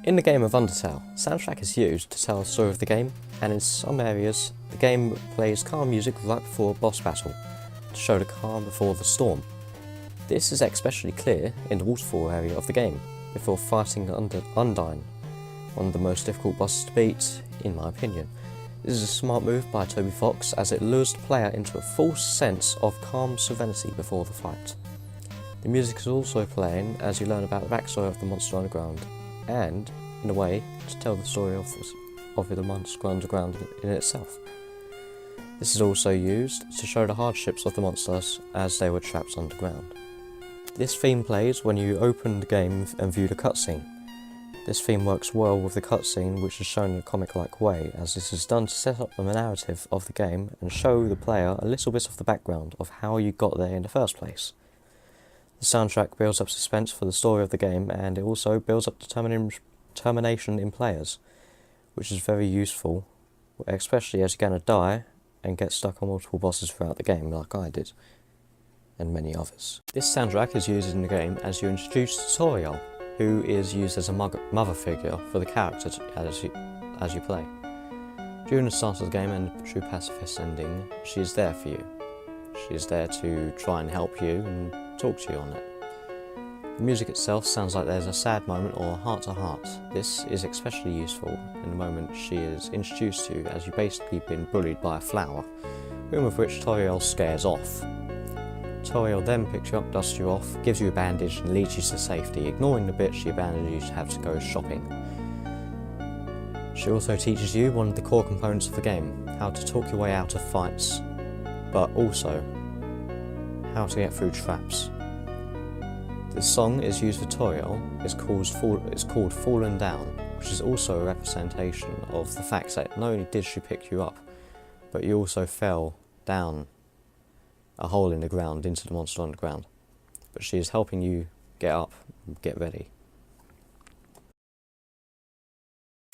In the game of Undertale, soundtrack is used to tell the story of the game, and in some areas, the game plays calm music right before a boss battle, to show the calm before the storm. This is especially clear in the waterfall area of the game, before fighting Undyne, one of the most difficult bosses to beat, in my opinion. This is a smart move by Toby Fox, as it lures the player into a false sense of calm serenity before the fight. The music is also playing as you learn about the backstory of the monster underground, and, in a way, to tell the story of the monster underground in itself. This is also used to show the hardships of the monsters as they were trapped underground. This theme plays when you open the game and view the cutscene. This theme works well with the cutscene, which is shown in a comic-like way, as this is done to set up the narrative of the game and show the player a little bit of the background of how you got there in the first place. The soundtrack builds up suspense for the story of the game, and it also builds up determination in players, which is very useful, especially as you're going to die and get stuck on multiple bosses throughout the game, like I did, and many others. This soundtrack is used in the game as you introduce Toriel, who is used as a mother figure for the character as you play. During the start of the game and the true pacifist ending, she is there for you. She is there to try and help you and talk to you on it. The music itself sounds like there's a sad moment or heart-to-heart. This is especially useful in the moment she is introduced to you, as you've basically been bullied by a flower, whom of which Toriel scares off. Toriel then picks you up, dusts you off, gives you a bandage and leads you to safety, ignoring the bit she abandoned you to have to go shopping. She also teaches you one of the core components of the game, how to talk your way out of fights, but also how to get through traps. This song is used for Toriel. It's called Fallen Down, which is also a representation of the fact that not only did she pick you up, but you also fell down a hole in the ground into the monster underground. But she is helping you get up and get ready.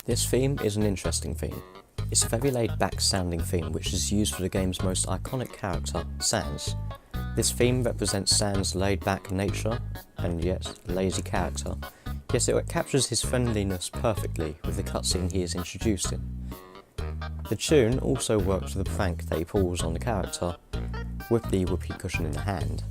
This theme is an interesting theme. It's a very laid-back sounding theme which is used for the game's most iconic character, Sans. This theme represents Sans' laid-back nature and yet lazy character, yet it captures his friendliness perfectly with the cutscene he is introduced in. The tune also works with the prank that he pulls on the character with the whoopee cushion in the hand.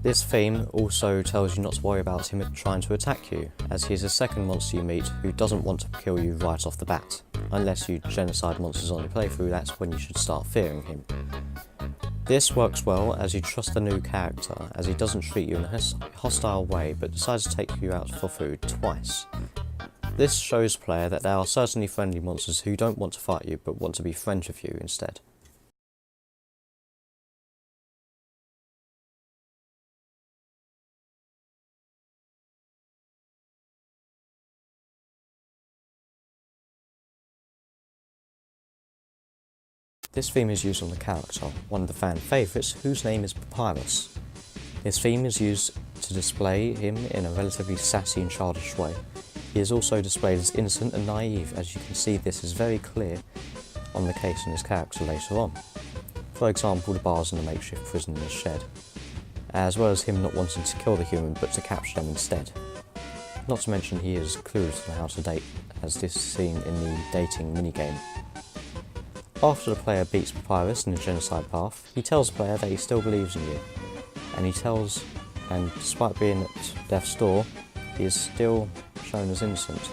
This theme also tells you not to worry about him trying to attack you, as he is the second monster you meet who doesn't want to kill you right off the bat. Unless you genocide monsters on your playthrough, that's when you should start fearing him. This works well as you trust the new character, as he doesn't treat you in a hostile way but decides to take you out for food twice. This shows the player that there are certainly friendly monsters who don't want to fight you but want to be friends with you instead. This theme is used on the character, one of the fan favourites, whose name is Papyrus. This theme is used to display him in a relatively sassy and childish way. He is also displayed as innocent and naive, as you can see this is very clear on the case in his character later on. For example, the bars in the makeshift prison in his shed, as well as him not wanting to kill the human but to capture them instead. Not to mention he is clueless on how to date, as this is seen in the dating minigame. After the player beats Papyrus in the genocide path, he tells the player that he still believes in you, and despite being at death's door, he is still shown as innocent.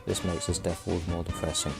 This makes his death all the more depressing.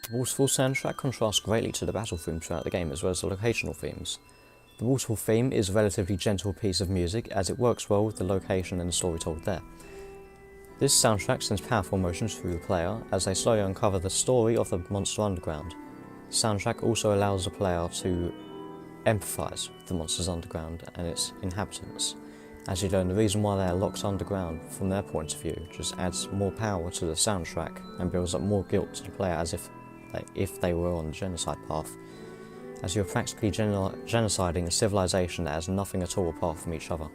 The waterfall soundtrack contrasts greatly to the battle theme throughout the game, as well as the locational themes. The waterfall theme is a relatively gentle piece of music, as it works well with the location and the story told there. This soundtrack sends powerful emotions through the player as they slowly uncover the story of the monster underground. The soundtrack also allows the player to empathise with the monsters underground and its inhabitants, as you learn the reason why they are locked underground from their point of view just adds more power to the soundtrack and builds up more guilt to the player as if they were on the genocide path, as you're practically genociding a civilization that has nothing at all apart from each other.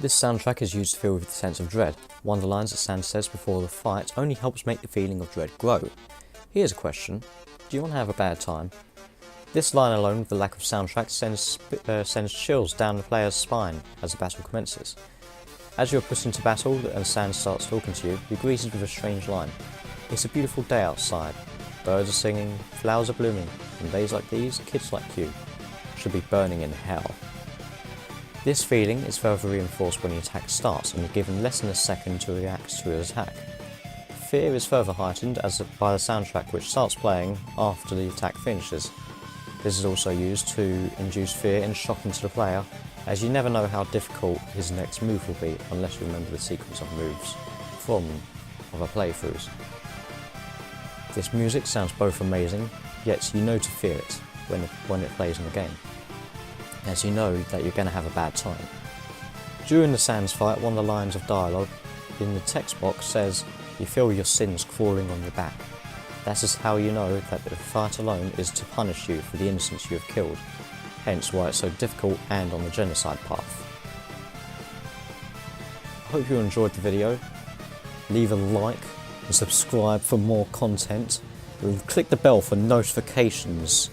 This soundtrack is used to fill with a sense of dread. One of the lines that Sans says before the fight only helps make the feeling of dread grow. Here's a question: do you want to have a bad time? This line alone, with the lack of soundtrack, sends chills down the player's spine as the battle commences. As you're put into battle and Sans starts talking to you, you're greeted with a strange line. It's a beautiful day outside. Birds are singing, flowers are blooming, and days like these, kids like you should be burning in hell. This feeling is further reinforced when the attack starts and you're given less than a second to react to an attack. Fear is further heightened by the soundtrack, which starts playing after the attack finishes. This is also used to induce fear and shock into the player, as you never know how difficult his next move will be unless you remember the sequence of moves from other playthroughs. This music sounds both amazing, yet you know to fear it when it plays in the game, as you know that you're going to have a bad time. During the Sans fight, one of the lines of dialogue in the text box says, "You feel your sins crawling on your back." That is how you know that the fight alone is to punish you for the innocents you have killed, hence why it's so difficult and on the genocide path. I hope you enjoyed the video. Leave a like and subscribe for more content. And click the bell for notifications